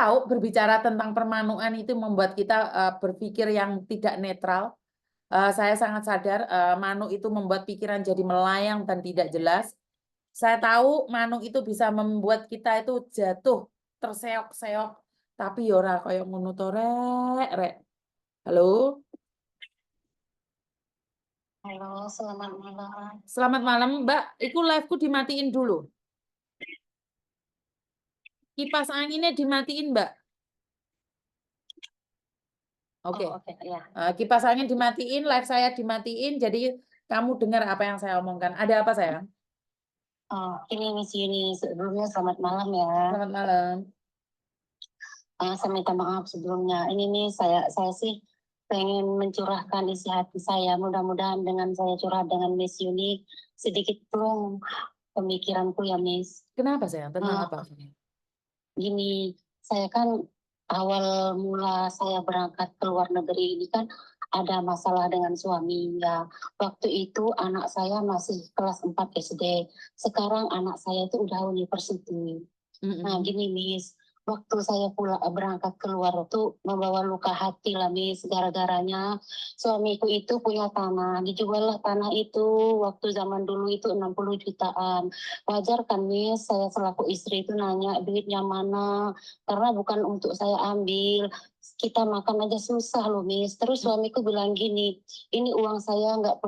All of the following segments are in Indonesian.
tahu berbicara tentang permanuan itu membuat kita berpikir yang tidak netral. Saya sangat sadar manu itu membuat pikiran jadi melayang dan tidak jelas. Saya tahu manu itu bisa membuat kita itu jatuh, terseok-seok, tapi ya ora kaya ngono to rek. Halo, Halo, selamat malam. selamat malam Mbak. Iku live-ku dimatiin dulu. Kipas anginnya dimatiin Mbak. Oke. Oh, oke, ya. Kipas angin dimatiin, live saya dimatiin, jadi kamu dengar apa yang saya omongkan. Ada apa sayang? Oh, ini Miss Yuni. Sebelumnya selamat malam ya. Selamat malam. Saya minta maaf sebelumnya. Ini nih saya sih pengen mencurahkan isi hati saya. Mudah-mudahan dengan saya curhat dengan Miss Yuni sedikit plong pemikiranku ya Miss. Kenapa sayang? Tentang apa? Gini, saya kan awal mula saya berangkat ke luar negeri ini kan ada masalah dengan suami ya. Waktu itu anak saya masih kelas 4 SD. Sekarang anak saya itu udah university. Nah, gini Miss, waktu saya berangkat keluar itu membawa luka hati lah Miss, gara-garanya suamiku itu punya tanah, dijual lah tanah itu waktu zaman dulu itu 60 jutaan. Wajar kan Miss, saya selaku istri itu nanya duitnya mana, karena bukan untuk saya ambil, kita makan aja susah loh Miss. Terus suamiku bilang gini, ini uang saya nggak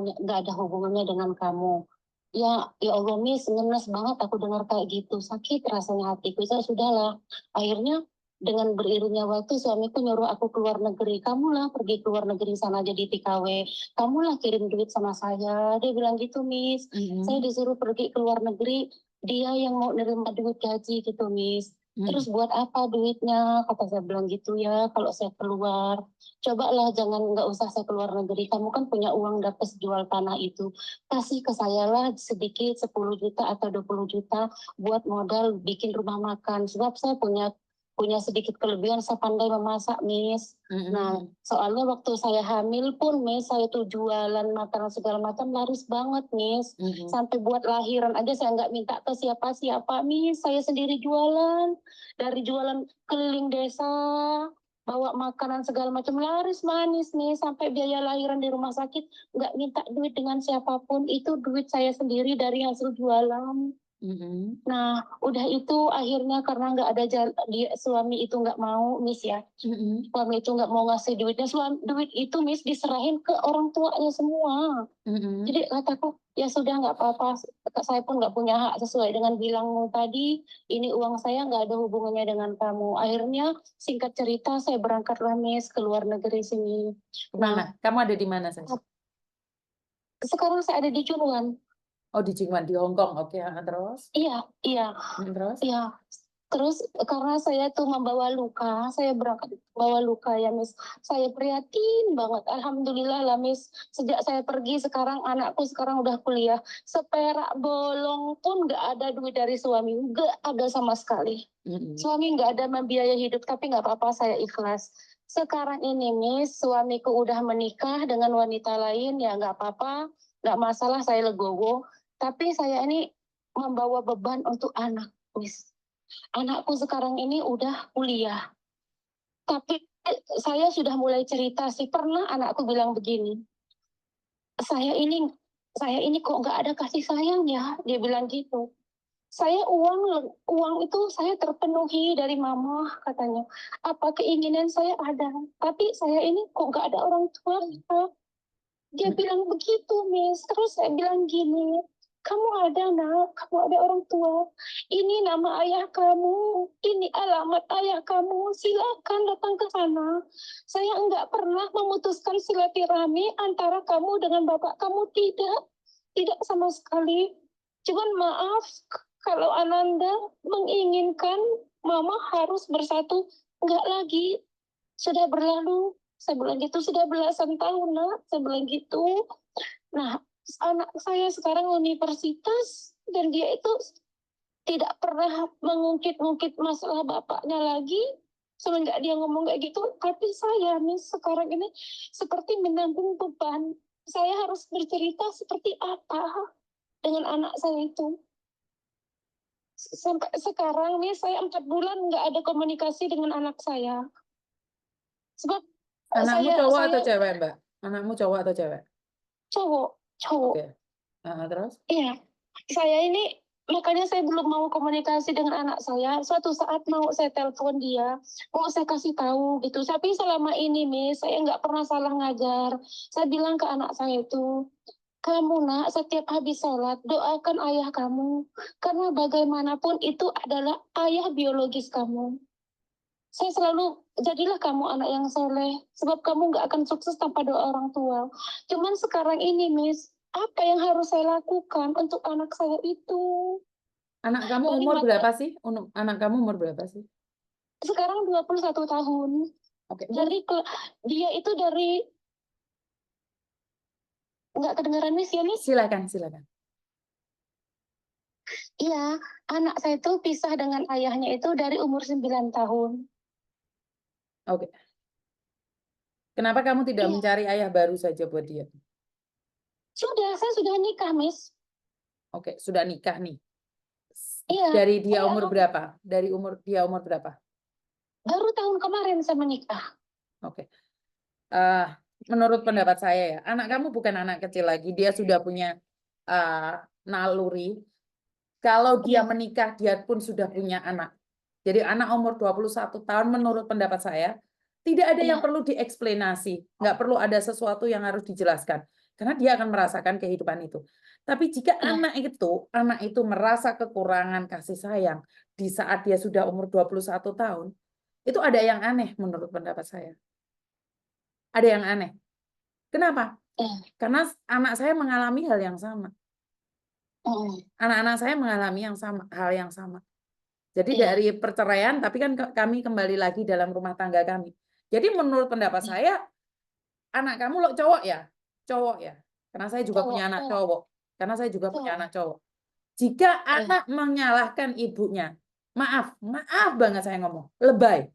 ada hubungannya dengan kamu. Ya Allah Miss, ngenes banget aku dengar kayak gitu. Sakit rasanya hatiku. Saya sudahlah. Akhirnya dengan beriringnya waktu suamiku nyuruh aku keluar negeri. Kamulah pergi keluar negeri sana jadi TKW. Kamulah kirim duit sama saya. Dia bilang gitu Miss. Saya disuruh pergi keluar negeri. Dia yang mau nerima duit gaji gitu Miss. Terus buat apa duitnya? Kata saya bilang gitu ya. Kalau saya keluar, cobalah jangan nggak usah saya keluar negeri. Kamu kan punya uang dapat jual tanah itu, kasih ke saya lah sedikit 10 juta atau 20 juta buat modal bikin rumah makan. Sebab saya punya sedikit kelebihan, saya pandai memasak, Miss. Nah, soalnya waktu saya hamil pun, Miss, saya tuh jualan makanan segala macam laris banget, Miss. Sampai buat lahiran aja saya nggak minta ke siapa-siapa, Miss. Saya sendiri jualan. Dari jualan keliling desa, bawa makanan segala macam laris manis nih, sampai biaya lahiran di rumah sakit nggak minta duit dengan siapapun, itu duit saya sendiri dari hasil jualan. Nah, udah itu akhirnya karena nggak ada suami itu nggak mau, Miss ya. Suami itu nggak mau ngasih duitnya, duit itu Miss diserahin ke orang tuanya semua. Jadi kataku, ya sudah nggak apa-apa, saya pun nggak punya hak sesuai dengan bilangmu tadi, ini uang saya nggak ada hubungannya dengan kamu. Akhirnya singkat cerita saya berangkatlah Miss ke luar negeri sini. Mana? Kamu ada di mana sayang? Sekarang saya ada di Curuan. Oh di Jingwan, di Hong Kong. Oke, terus? Iya. Terus? Iya. Terus karena saya tuh membawa luka, saya berangkat bawa luka ya Miss. Saya prihatin banget. Alhamdulillah lah Miss. Sejak saya pergi sekarang anakku sekarang udah kuliah. Seperak bolong pun nggak ada duit dari suami. Nggak ada sama sekali. Suami nggak ada membiayai hidup, tapi nggak apa-apa saya ikhlas. Sekarang ini Miss, suamiku udah menikah dengan wanita lain, ya nggak apa-apa. Nggak masalah, saya legowo. Tapi saya ini membawa beban untuk anak Miss. Anakku sekarang ini udah kuliah. Tapi saya sudah mulai cerita sih. Pernah anakku bilang begini, saya ini kok nggak ada kasih sayang ya. Dia bilang gitu. Saya uang itu saya terpenuhi dari mama katanya. Apa keinginan saya ada. Tapi saya ini kok nggak ada orang tua. Dia bilang begitu, Miss. Terus saya bilang gini, kamu ada nak, kamu ada orang tua. Ini nama ayah kamu, ini alamat ayah kamu. Silakan datang ke sana. Saya enggak pernah memutuskan silaturahmi antara kamu dengan bapak kamu, tidak sama sekali. Cuman maaf kalau Ananda menginginkan mama harus bersatu, enggak lagi. Sudah berlalu. Saya bilang gitu, sudah belasan tahun nak. Saya bilang gitu. Nah, anak saya sekarang universitas dan dia itu tidak pernah mengungkit-ungkit masalah bapaknya lagi. Semenjak dia ngomong kayak gitu, tapi saya nih sekarang ini seperti menanggung beban. Saya harus bercerita seperti apa dengan anak saya itu. Sampai sekarang nih saya 4 bulan nggak ada komunikasi dengan anak saya. Sebab Anakmu saya cowok atau saya cewek, Mbak? Anakmu cowok atau cewek? cowok, cowok. Oke. Terus? Iya, saya ini makanya saya belum mau komunikasi dengan anak saya. Suatu saat mau saya telepon dia, mau saya kasih tahu gitu. Tapi selama ini, Miss, saya nggak pernah salah ngajar. Saya bilang ke anak saya itu, kamu nak setiap habis sholat doakan ayah kamu. Karena bagaimanapun itu adalah ayah biologis kamu. Saya selalu, jadilah kamu anak yang soleh. Sebab kamu nggak akan sukses tanpa doa orang tua. Cuman sekarang ini, Miss, apa yang harus saya lakukan untuk anak saya itu? Anak kamu Dari umur mata, berapa sih? Anak kamu umur berapa sih? sekarang 21 tahun. Oke. Dari dia itu dari, nggak kedengaran Miss ya, Miss? Silakan, silakan. Iya, anak saya itu pisah dengan ayahnya itu dari umur 9 tahun. Oke. Kenapa kamu tidak Iya, mencari ayah baru saja buat dia? saya sudah nikah, Miss. Oke, sudah nikah nih. Iya, Dari dia saya umur berapa? Dari dia umur berapa? baru tahun kemarin saya menikah. Oke. Eh, menurut pendapat saya ya, anak kamu bukan anak kecil lagi. Dia sudah punya naluri. Kalau dia Iya, menikah, dia pun sudah punya anak. Jadi anak umur 21 tahun menurut pendapat saya, tidak ada yang iya, perlu dieksplanasi. Nggak perlu ada sesuatu yang harus dijelaskan. Karena dia akan merasakan kehidupan itu. Tapi jika iya. anak itu merasa kekurangan kasih sayang di saat dia sudah umur 21 tahun, itu ada yang aneh menurut pendapat saya. Ada yang aneh. Kenapa? Iya. Karena anak saya mengalami hal yang sama. Anak-anak saya mengalami hal yang sama. Jadi Iya, dari perceraian, tapi kan kami kembali lagi dalam rumah tangga kami. Jadi menurut pendapat iya. saya, anak kamu lo cowok ya? Cowok ya? Karena saya juga Cowok, punya anak cowok, cowok. Karena saya juga punya cowok. anak cowok. Jika Iya, anak menyalahkan ibunya, maaf banget saya ngomong, lebay.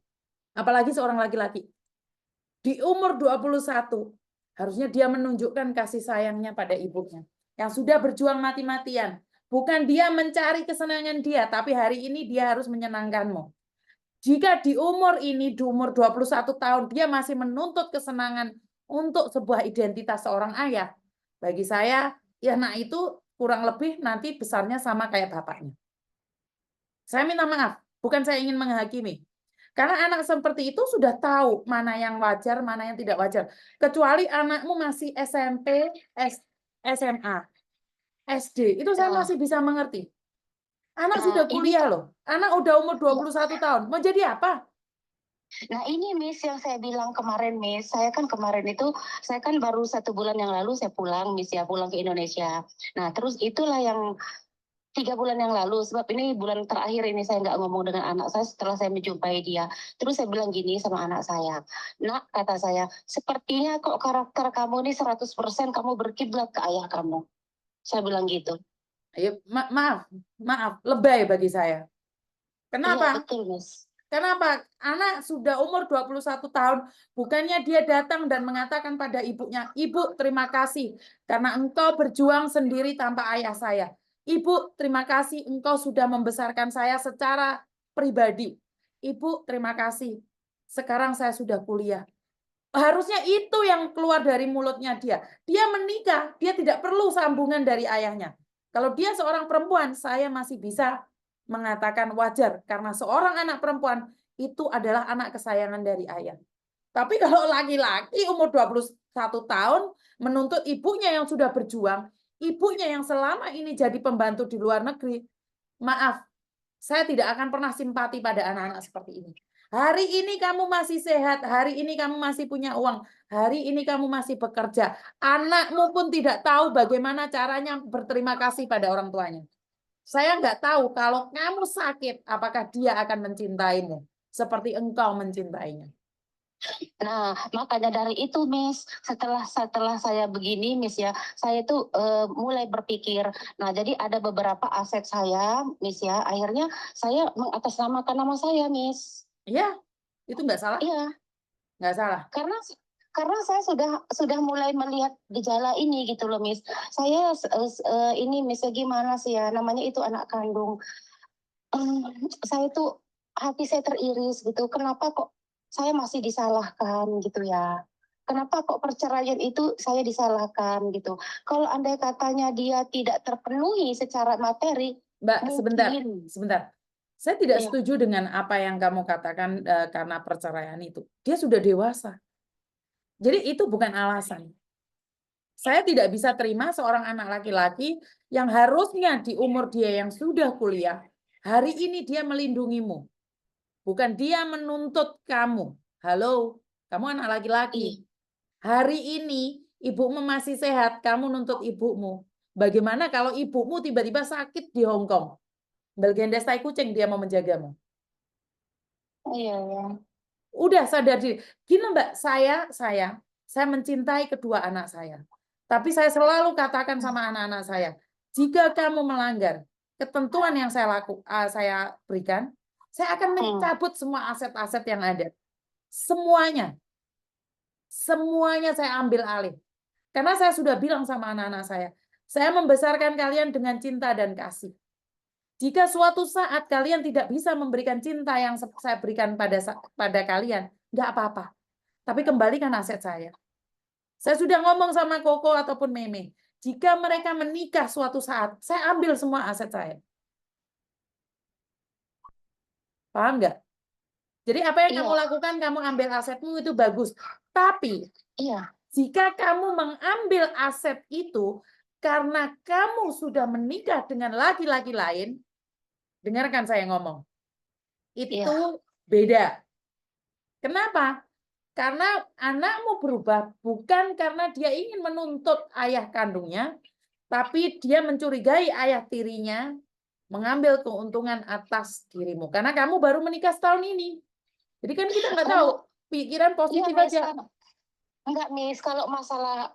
Apalagi seorang laki-laki. Di umur 21, harusnya dia menunjukkan kasih sayangnya pada ibunya. Yang sudah berjuang mati-matian. Bukan dia mencari kesenangan dia, tapi hari ini dia harus menyenangkanmu. Jika di umur ini, di umur 21 tahun, dia masih menuntut kesenangan untuk sebuah identitas seorang ayah, bagi saya, ya anak itu kurang lebih nanti besarnya sama kayak bapaknya. Saya minta maaf, bukan saya ingin menghakimi. Karena anak seperti itu sudah tahu mana yang wajar, mana yang tidak wajar. Kecuali anakmu masih SMP, SMA, SD, itu saya nah, masih bisa mengerti. Anak nah sudah ini kuliah loh. Anak udah umur ya, 21 tahun. Mau jadi apa? nah ini Miss yang saya bilang kemarin, Miss. Saya kan kemarin itu, saya kan baru 1 bulan yang lalu saya pulang, Miss ya, pulang ke Indonesia. Nah terus itulah yang 3 bulan yang lalu, sebab ini bulan terakhir ini saya nggak ngomong dengan anak saya setelah saya menjumpai dia. Terus saya bilang gini sama anak saya, nak, kata saya, sepertinya kok karakter kamu ini 100% kamu berkiblat ke ayah kamu. Saya bilang gitu. Ayo, maaf, lebay bagi saya. Iya Kenapa? betul, Miss. Kenapa? Anak sudah umur 21 tahun, bukannya dia datang dan mengatakan pada ibunya, "Ibu, terima kasih karena engkau berjuang sendiri tanpa ayah saya. Ibu, terima kasih engkau sudah membesarkan saya secara pribadi. Ibu, terima kasih. Sekarang saya sudah kuliah." Harusnya itu yang keluar dari mulutnya dia. Dia menikah, dia tidak perlu sambungan dari ayahnya. Kalau dia seorang perempuan, saya masih bisa mengatakan wajar karena seorang anak perempuan itu adalah anak kesayangan dari ayah. Tapi kalau laki-laki umur 21 tahun menuntut ibunya yang sudah berjuang, ibunya yang selama ini jadi pembantu di luar negeri, maaf, saya tidak akan pernah simpati pada anak-anak seperti ini. Hari ini kamu masih sehat, hari ini kamu masih punya uang, hari ini kamu masih bekerja. Anakmu pun tidak tahu bagaimana caranya berterima kasih pada orang tuanya. Saya nggak tahu kalau kamu sakit, apakah dia akan mencintaimu seperti engkau mencintainya. Nah, makanya dari itu, Miss, setelah saya begini, Miss ya, saya tuh mulai berpikir. Nah, jadi ada beberapa aset saya, Miss ya. Akhirnya saya mengatasnamakan nama saya, Miss. Iya, itu nggak salah, Iya, nggak salah. karena saya sudah mulai melihat gejala ini gitu loh, Miss. Saya ini Miss, gimana sih ya, namanya itu anak kandung. Saya tuh hati saya teriris gitu, kenapa kok saya masih disalahkan gitu ya. Kenapa kok perceraian itu saya disalahkan gitu. Kalau andai katanya dia tidak terpenuhi secara materi, Mbak, sebentar, mungkin sebentar. Saya tidak ya, setuju dengan apa yang kamu katakan karena perceraian itu. Dia sudah dewasa. Jadi itu bukan alasan. Saya tidak bisa terima seorang anak laki-laki yang harusnya di umur dia yang sudah kuliah, hari ini dia melindungimu. Bukan dia menuntut kamu. Halo, kamu anak laki-laki. ih, Hari ini ibumu masih sehat, kamu nuntut ibumu. Bagaimana kalau ibumu tiba-tiba sakit di Hong Kong? Belgendes tai kucing dia mau menjagamu. iya ya, Udah sadar diri. Gini Mbak, saya mencintai kedua anak saya. Tapi saya selalu katakan sama anak-anak saya, jika kamu melanggar ketentuan yang saya berikan, saya akan mencabut semua aset-aset yang ada. Semuanya. Semuanya saya ambil alih. Karena saya sudah bilang sama anak-anak saya membesarkan kalian dengan cinta dan kasih. Jika suatu saat kalian tidak bisa memberikan cinta yang saya berikan pada kalian, nggak apa-apa. Tapi kembalikan aset saya. Saya sudah ngomong sama Koko ataupun Meme. Jika mereka menikah suatu saat, saya ambil semua aset saya. Paham nggak? Jadi apa yang kamu iya, lakukan, kamu ambil asetmu itu bagus. Tapi iya, jika kamu mengambil aset itu karena kamu sudah menikah dengan laki-laki lain, dengarkan saya ngomong, iya, itu beda. Kenapa? Karena anakmu berubah bukan karena dia ingin menuntut ayah kandungnya, tapi dia mencurigai ayah tirinya mengambil keuntungan atas dirimu. Karena kamu baru menikah setahun ini. Jadi kan kita nggak tahu, kalau pikiran iya positif Miss, aja. enggak Miss, kalau masalah